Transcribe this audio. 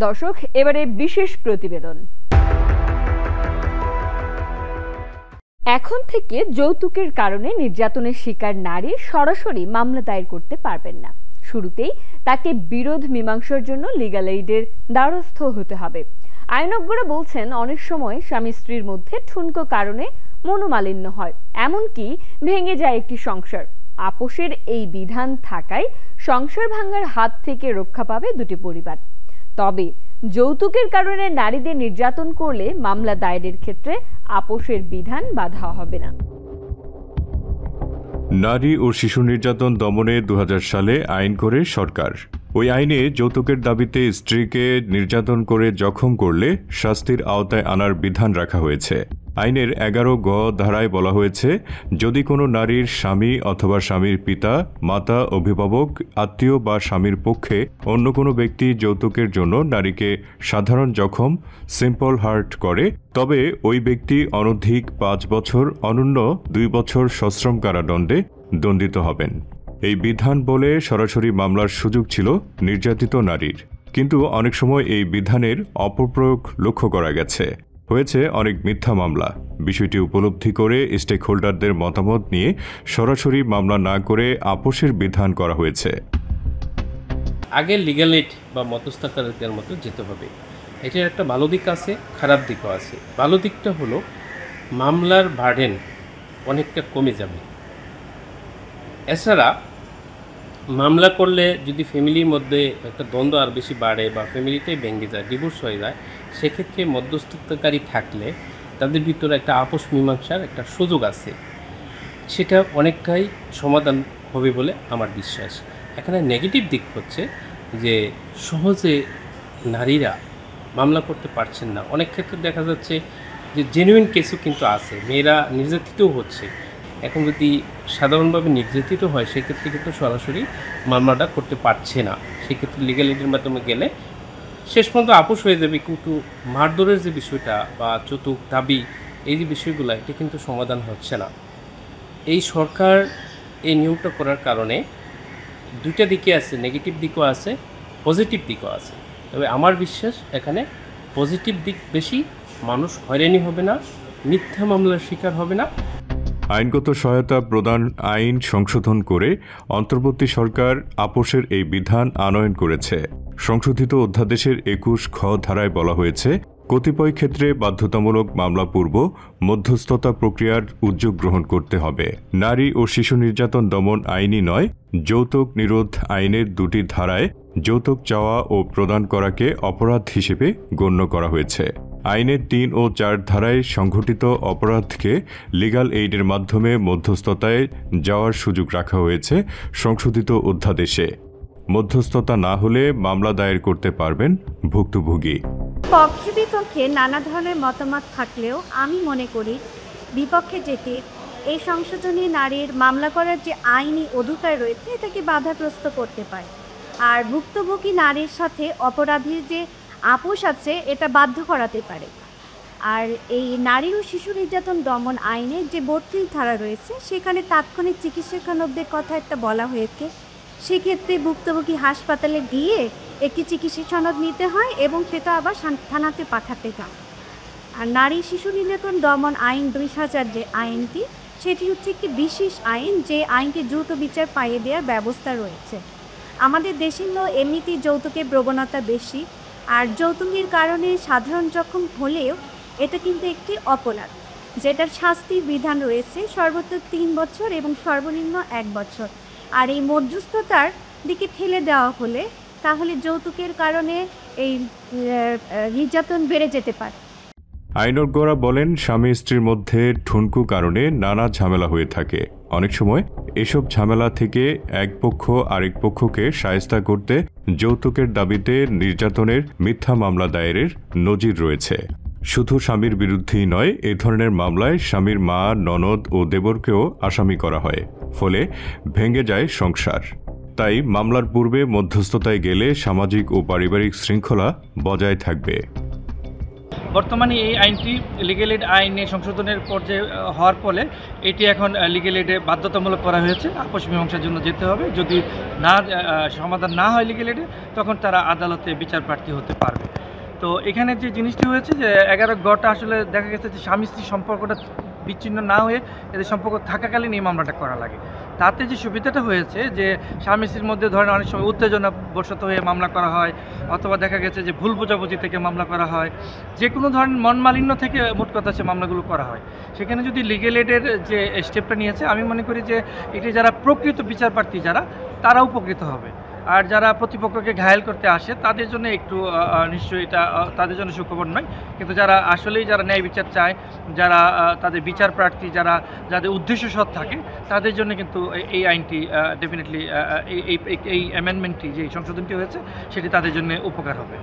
দর্শক, এবারে বিশেষ প্রতিবেদন। এখন থেকে যৌতুকের কারণে নির্যাতনের শিকার নারী সরাসরি মামলা দায়ের করতে পারবেন না। শুরুতেই তাকে বিরোধ মীমাংসার জন্য লিগ্যাল এইডের দ্বারস্থ হতে হবে। আইনজ্ঞরা বলছেন, অনেক সময় স্বামী স্ত্রীর মধ্যে ঠুনকো কারণে মনোমালিন্য হয়, এমনকি ভেঙে যায় একটি সংসার। আপোষের এই বিধান থাকায় সংসার ভাঙার হাত থেকে রক্ষা পাবে দুটি পরিবার। তবে যৌতুকের কারণে নারীদের নির্যাতন করলে মামলা দায়েরের ক্ষেত্রে আপোষের বিধান বাধা হবে না। নারী ও শিশু নির্যাতন দমনে 2000 সালে আইন করে সরকার। ওই আইনে যৌতুকের দাবিতে স্ত্রীকে নির্যাতন করে জখম করলে শাস্তির আওতায় আনার বিধান রাখা হয়েছে। আইনের 11 গ ধারায় বলা হয়েছে, যদি কোনো নারীর স্বামী অথবা স্বামীর পিতা, মাতা, অভিভাবক, আত্মীয় বা স্বামীর পক্ষে অন্য কোনো ব্যক্তি যৌতুকের জন্য নারীকে সাধারণ জখম সিম্পল হার্ট করে, তবে ওই ব্যক্তি অনধিক 5 বছর অনূন্য 2 বছর সশ্রম কারাদণ্ডে দণ্ডিত হবেন। এই বিধান বলে সরাসরি মামলার সুযোগ ছিল নির্যাতিত নারীর, কিন্তু অনেক সময় এই বিধানের অপপ্রয়োগ লক্ষ্য করা গেছে। হয়েছে অনেক মিথ্যা মামলা। বিষয়টি উপলব্ধি করে স্টেক হোল্ডারদের মতামত নিয়ে সরাসরি মামলা না করে আপোষের বিধান করা হয়েছে। আগে লিগ্যাল এইড বা মধ্যস্থতাকারীদের মতো যেতে হবে। এটার একটা ভালো দিক আছে, খারাপ দিকও আছে। ভালো দিকটা হলো মামলার বার্ডেন অনেকটা কমে যাবে। এছাড়া মামলা করলে যদি ফ্যামিলির মধ্যে একটা দ্বন্দ্ব আর বেশি বাড়ে বা ফ্যামিলিতেই ভেঙে যায়, ডিভোর্স হয়ে যায়, সেক্ষেত্রে মধ্যস্থতাকারী থাকলে তাদের ভিতরে একটা আপোষ মীমাংসার একটা সুযোগ আছে, সেটা অনেকটাই সমাধান হবে বলে আমার বিশ্বাস। এখানে নেগেটিভ দিক হচ্ছে যে সহজে নারীরা মামলা করতে পারছেন না। অনেক ক্ষেত্রে দেখা যাচ্ছে যে জেনুইন কেসও কিন্তু আছে, মেয়েরা নির্যাতিতও হচ্ছে। এখন যদি সাধারণভাবে নির্যাতিত হয়, সেক্ষেত্রে কিন্তু সরাসরি মামলাটা করতে পারছে না। সেক্ষেত্রে লিগ্যাল এইডের মাধ্যমে গেলে শেষ পর্যন্ত আপোষ হয়ে যাবে, কিন্তু মারধরের যে বিষয়টা বা যৌতুক দাবি, এই যে বিষয়গুলো, এটা কিন্তু সমাধান হচ্ছে না। এই সরকার এই নিয়মটা করার কারণে দুইটা দিকে আছে, নেগেটিভ দিকও আছে, পজিটিভ দিকও আছে। তবে আমার বিশ্বাস এখানে পজিটিভ দিক বেশি, মানুষ হয়রানি হবে না, মিথ্যা মামলার শিকার হবে না। আইনগত সহায়তা প্রদান আইন সংশোধন করে অন্তর্বর্তী সরকার আপোষের এই বিধান আনয়ন করেছে। সংশোধিত অধ্যাদেশের 21 খ ধারায় বলা হয়েছে, কতিপয় ক্ষেত্রে বাধ্যতামূলক মামলা পূর্ব মধ্যস্থতা প্রক্রিয়ার উদ্যোগ গ্রহণ করতে হবে। নারী ও শিশু নির্যাতন দমন আইনই নয়, যৌতুক নিরোধ আইনের 2টি ধারায় যৌতুক চাওয়া ও প্রদান করাকে অপরাধ হিসেবে গণ্য করা হয়েছে। আইনের 3 ও 4 ধারায় সংঘটিত অপরাধকে লিগ্যাল এইডের মাধ্যমে মধ্যস্থতায় যাওয়ার সুযোগ রাখা হয়েছে সংশোধিত অধ্যাদেশে। মধ্যস্থতা না হলে মামলা দায়ের করতে পারবেন ভুক্তভোগী। পক্ষে বিপক্ষে নানা ধরনের মতামত থাকলেও আমি মনে করি বিপক্ষে যেতে এই সংশোধনী নারীর মামলা করার যে আইনি অধিকার রয়েছে, এটাকে বাধাগ্রস্ত করতে পারে। আর ভুক্তভোগী নারীর সাথে অপরাধীর যে আপোষ আছে, এটা বাধ্য করাতে পারে। আর এই নারী ও শিশু নির্যাতন দমন আইনের যে 32 ধারা রয়েছে, সেখানে তাৎক্ষণিক চিকিৎসা সনদের কথা একটা বলা হয়েছে। সেক্ষেত্রে ভুক্তভোগী হাসপাতালে গিয়ে একটি চিকিৎসা সনদ নিতে হয় এবং সেটা আবার থানাতে পাঠাতে হয়। আর নারী শিশু নির্যাতন দমন আইন 2000 যে আইনটি, সেটি হচ্ছে একটি বিশেষ আইন, যে আইনটি দ্রুত বিচার পাইয়ে দেওয়ার ব্যবস্থা রয়েছে। আমাদের দেশে এমনিতেই যৌতুকের প্রবণতা বেশি, আর যৌতুকের কারণে সাধারণ জখম হলেও এটা কিন্তু একটি অপরাধ, যেটার শাস্তির বিধান রয়েছে সর্বোচ্চ 3 বছর এবং সর্বনিম্ন 1 বছর। আর এই মধ্যস্থতার দিকে ঠেলে দেওয়া হলে তাহলে যৌতুকের কারণে এই নির্যাতন বেড়ে যেতে পারে। আইনজ্ঞরা বলেন, স্বামী স্ত্রীর মধ্যে ঠুনকু কারণে নানা ঝামেলা হয়ে থাকে। অনেক সময় এসব ঝামেলা থেকে এক পক্ষ আরেক পক্ষকে শায়েস্তা করতে যৌতুকের দাবিতে নির্যাতনের মিথ্যা মামলা দায়েরের নজির রয়েছে। শুধু স্বামীর বিরুদ্ধেই নয়, এ ধরনের মামলায় স্বামীর মা, ননদ ও দেবরকেও আসামি করা হয়, ফলে ভেঙে যায় সংসার। তাই মামলার পূর্বে মধ্যস্থতায় গেলে সামাজিক ও পারিবারিক শৃঙ্খলা বজায় থাকবে। বর্তমানে এই আইনটি লিগ্যাল এইড আইনে সংশোধনের পর্যায়ে হওয়ার ফলে এটি এখন লিগ্যাল এইডে বাধ্যতামূলক করা হয়েছে। আপোষ মীমাংসার জন্য যেতে হবে, যদি সমাধান না হয় লিগ্যাল এইডে তখন তারা আদালতে বিচার প্রার্থী হতে পারবে। তো এখানে যে জিনিসটি হয়েছে যে 11 আসলে দেখা গেছে যে স্বামী স্ত্রী সম্পর্কটা বিচ্ছিন্ন না হয়ে এদের সম্পর্ক থাকাকালীন এই মামলাটা করা লাগে। তাতে যে সুবিধাটা হয়েছে যে স্বামী স্ত্রীর মধ্যে ধরেন অনেক সময় উত্তেজনা বশত হয়ে মামলা করা হয়, অথবা দেখা গেছে যে ভুল বোঝাবুঝি থেকে মামলা করা হয়, যে কোনো ধরনের মনমালিন্য থেকে মোট কথা সে মামলাগুলো করা হয়। সেখানে যদি লিগ্যাল এইডের যে স্টেপটা নিয়েছে, আমি মনে করি যে এটি যারা প্রকৃত বিচার প্রার্থী যারা, তারা উপকৃত হবে। আর যারা প্রতিপক্ষকে ঘায়েল করতে আসে তাদের জন্য একটু নিশ্চয়ই এটা তাদের জন্য সুখবর নয়, কিন্তু যারা আসলেই যারা ন্যায় বিচার চায়, যারা তাদের বিচার প্রার্থী, যাদের উদ্দেশ্য সৎ থাকে, তাদের জন্য কিন্তু এই আইনটি ডেফিনেটলি এই অ্যামেন্ডমেন্টটি যে সংশোধনটি হয়েছে সেটি তাদের জন্য উপকার হবে।